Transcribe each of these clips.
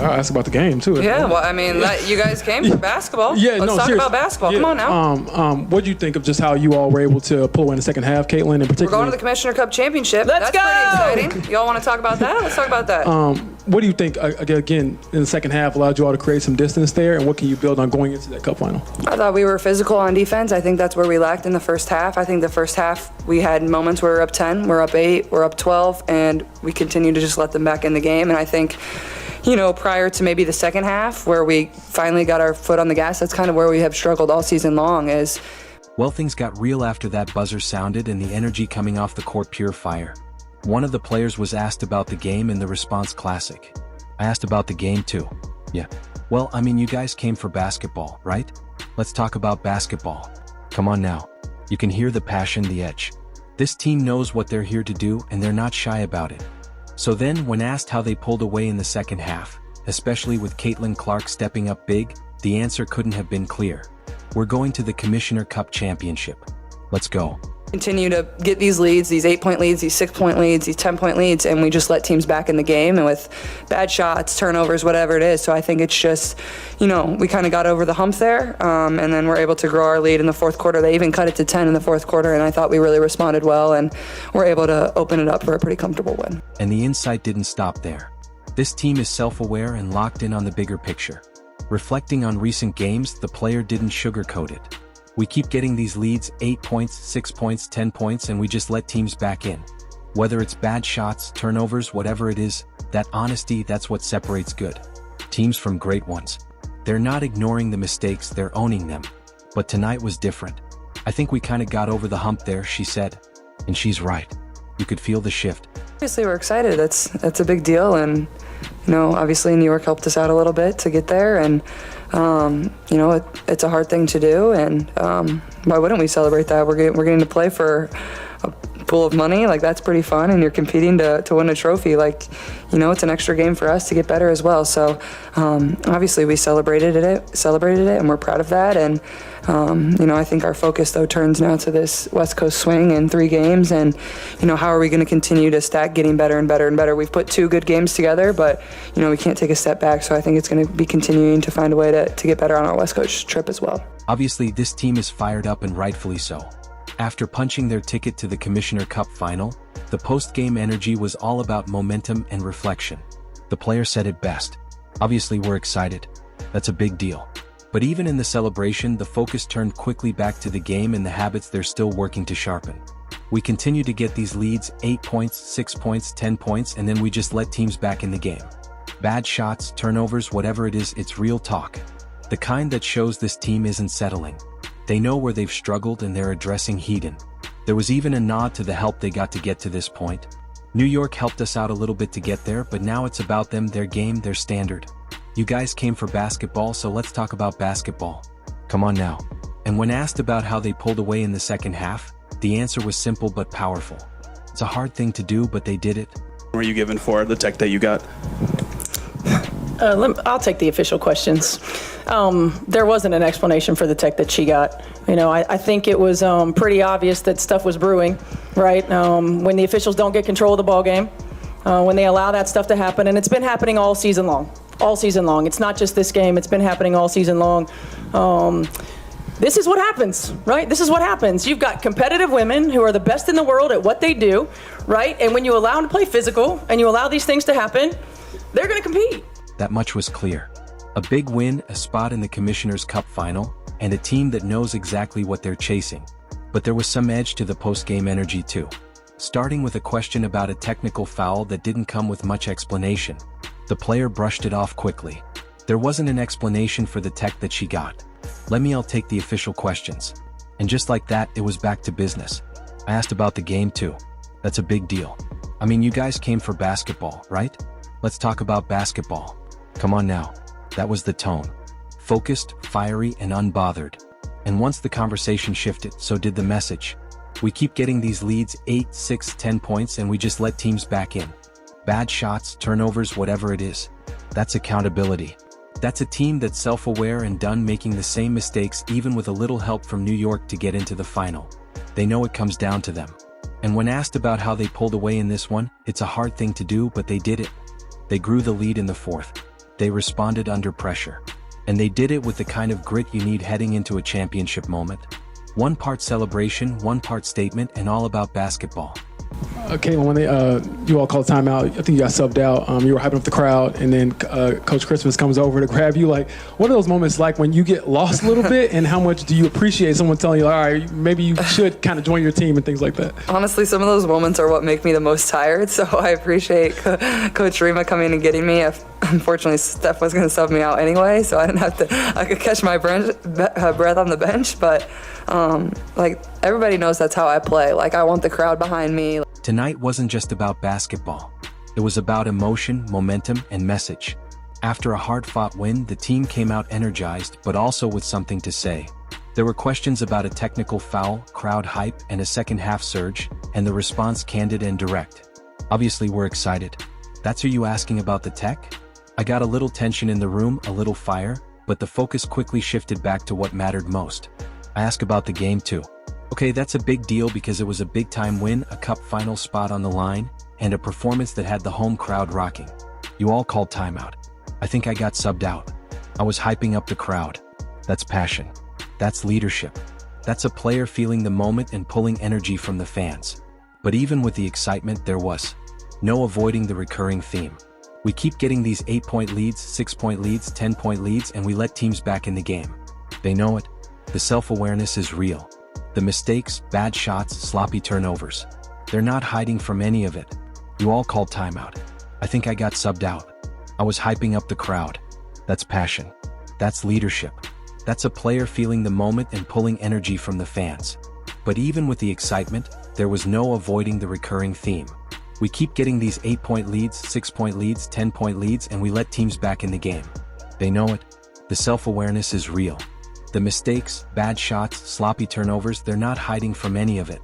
I'll ask about the game too. Yeah, well, I mean, you guys came for basketball. Yeah, Let's talk about basketball. Yeah. Come on now. What do you think of just how you all were able to pull away in the second half, Caitlin, in particular? We're going to the Commissioner Cup Championship. Let's go! Pretty exciting. Y'all want to talk about that? Let's talk about that. What do you think, again, in the second half allowed you all to create some distance there, and what can you build on going into that cup final? I thought we were physical on defense. I think that's where we lacked in the first half. I think the first half we had moments where we're up 10, we're up 8, we're up 12, and we continue to just let them back in the game. And I think, prior to maybe the second half where we finally got our foot on the gas, that's kind of where we have struggled all season long is. Well, things got real after that buzzer sounded and the energy coming off the court pure fire. One of the players was asked about the game and the response classic. I asked about the game too. Yeah. Well, I mean, you guys came for basketball, right? Let's talk about basketball. Come on now. You can hear the passion, the edge. This team knows what they're here to do and they're not shy about it. So then, when asked how they pulled away in the second half, especially with Caitlin Clark stepping up big, the answer couldn't have been clear. We're going to the Commissioner Cup Championship. Let's go. Continue to get these leads, these 8-point leads, these 6-point leads, these 10-point leads, and we just let teams back in the game and with bad shots, turnovers, whatever it is. So I think it's just, we kind of got over the hump there, and then we're able to grow our lead in the fourth quarter. They even cut it to 10 in the fourth quarter, and I thought we really responded well, and we're able to open it up for a pretty comfortable win. And the insight didn't stop there. This team is self-aware and locked in on the bigger picture. Reflecting on recent games, the player didn't sugarcoat it. We keep getting these leads, 8 points, 6 points, 10 points, and we just let teams back in. Whether it's bad shots, turnovers, whatever it is, that honesty, that's what separates good teams from great ones. They're not ignoring the mistakes, they're owning them. But tonight was different. I think we kind of got over the hump there, she said. And she's right. You could feel the shift. Obviously, we're excited. That's a big deal, and obviously New York helped us out a little bit to get there, and it's a hard thing to do, and why wouldn't we celebrate that? We're getting to play for a pool of money. Like, that's pretty fun, and you're competing to win a trophy. Like, it's an extra game for us to get better as well. So obviously we celebrated it, and we're proud of that. And I think our focus though turns now to this West Coast swing in 3 games, and how are we going to continue to stack getting better and better and better. We've put 2 good games together, but we can't take a step back. So I think it's going to be continuing to find a way to get better on our West Coast trip as well. Obviously, this team is fired up, and rightfully so. After punching their ticket to the Commissioner Cup final, the post-game energy was all about momentum and reflection. The player said it best. Obviously, we're excited. That's a big deal. But even in the celebration, the focus turned quickly back to the game and the habits they're still working to sharpen. We continue to get these leads, 8 points, 6 points, 10 points, and then we just let teams back in the game. Bad shots, turnovers, whatever it is, it's real talk. The kind that shows this team isn't settling. They know where they've struggled and they're addressing Heaton. There was even a nod to the help they got to get to this point. New York helped us out a little bit to get there, but now it's about them, their game, their standard. You guys came for basketball, so let's talk about basketball. Come on now. And when asked about how they pulled away in the second half, the answer was simple but powerful. It's a hard thing to do, but they did it. What were you given for the tech that you got? I'll take the official questions. There wasn't an explanation for the tech that she got. I think it was pretty obvious that stuff was brewing, right? When the officials don't get control of the ball game, when they allow that stuff to happen, and it's been happening all season long. All season long. It's not just this game. It's been happening all season long. This is what happens, right? This is what happens. You've got competitive women who are the best in the world at what they do, right? And when you allow them to play physical and you allow these things to happen, they're going to compete. That much was clear. A big win, a spot in the Commissioner's Cup final, and a team that knows exactly what they're chasing. But there was some edge to the post-game energy too. Starting with a question about a technical foul that didn't come with much explanation. The player brushed it off quickly. There wasn't an explanation for the tech that she got. I'll take the official questions. And just like that, it was back to business. I asked about the game too. That's a big deal. You guys came for basketball, right? Let's talk about basketball. Come on now. That was the tone. Focused, fiery, and unbothered. And once the conversation shifted, so did the message. We keep getting these leads, 8, 6, 10 points, and we just let teams back in. Bad shots, turnovers, whatever it is. That's accountability. That's a team that's self-aware and done making the same mistakes even with a little help from New York to get into the final. They know it comes down to them. And when asked about how they pulled away in this one, it's a hard thing to do, but they did it. They grew the lead in the fourth. They responded under pressure. And they did it with the kind of grit you need heading into a championship moment. One part celebration, one part statement, and all about basketball. Caitlin, when you all called timeout, I think you got subbed out. You were hyping up the crowd, and then Coach Christmas comes over to grab you. Like, what are those moments like when you get lost a little bit, and how much do you appreciate someone telling you, all right, maybe you should kind of join your team and things like that? Honestly, some of those moments are what make me the most tired, so I appreciate Coach Rima coming and getting me. Unfortunately, Steph was going to sub me out anyway, so I didn't have to. I could catch my breath on the bench, but like, everybody knows that's how I play. Like, I want the crowd behind me. Tonight wasn't just about basketball. It was about emotion, momentum, and message. After a hard-fought win, the team came out energized, but also with something to say. There were questions about a technical foul, crowd hype, and a second-half surge, and the response candid and direct. Obviously, we're excited. That's are you asking about the tech? I got a little tension in the room, a little fire, but the focus quickly shifted back to what mattered most. I ask about the game too. Okay, that's a big deal because it was a big-time win, a cup final spot on the line, and a performance that had the home crowd rocking. You all called timeout. I think I got subbed out. I was hyping up the crowd. That's passion. That's leadership. That's a player feeling the moment and pulling energy from the fans. But even with the excitement, there was no avoiding the recurring theme. We keep getting these 8-point leads, 6-point leads, 10-point leads, and we let teams back in the game. They know it. The self-awareness is real. The mistakes, bad shots, sloppy turnovers. They're not hiding from any of it. You all called timeout. I think I got subbed out. I was hyping up the crowd. That's passion. That's leadership. That's a player feeling the moment and pulling energy from the fans. But even with the excitement, there was no avoiding the recurring theme. We keep getting these 8-point leads, 6-point leads, 10-point leads, and we let teams back in the game. They know it. The self-awareness is real. The mistakes, bad shots, sloppy turnovers, they're not hiding from any of it.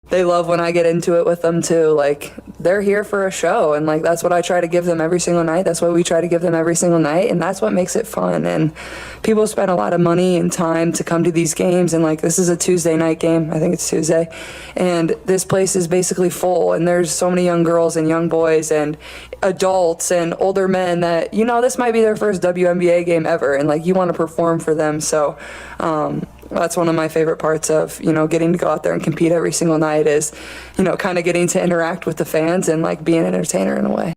they love when I get into it with them too. Like, they're here for a show, and like that's what I try to give them every single night. That's what we try to give them every single night, and that's what makes it fun. And people spend a lot of money and time to come to these games, and like this is a Tuesday night game. I think it's Tuesday, and this place is basically full, and there's so many young girls and young boys and adults and older men that, you know, this might be their first WNBA game ever, and like you want to perform for them. So that's one of my favorite parts of, you know, getting to go out there and compete every single night is, you know, kind of getting to interact with the fans and like be an entertainer in a way.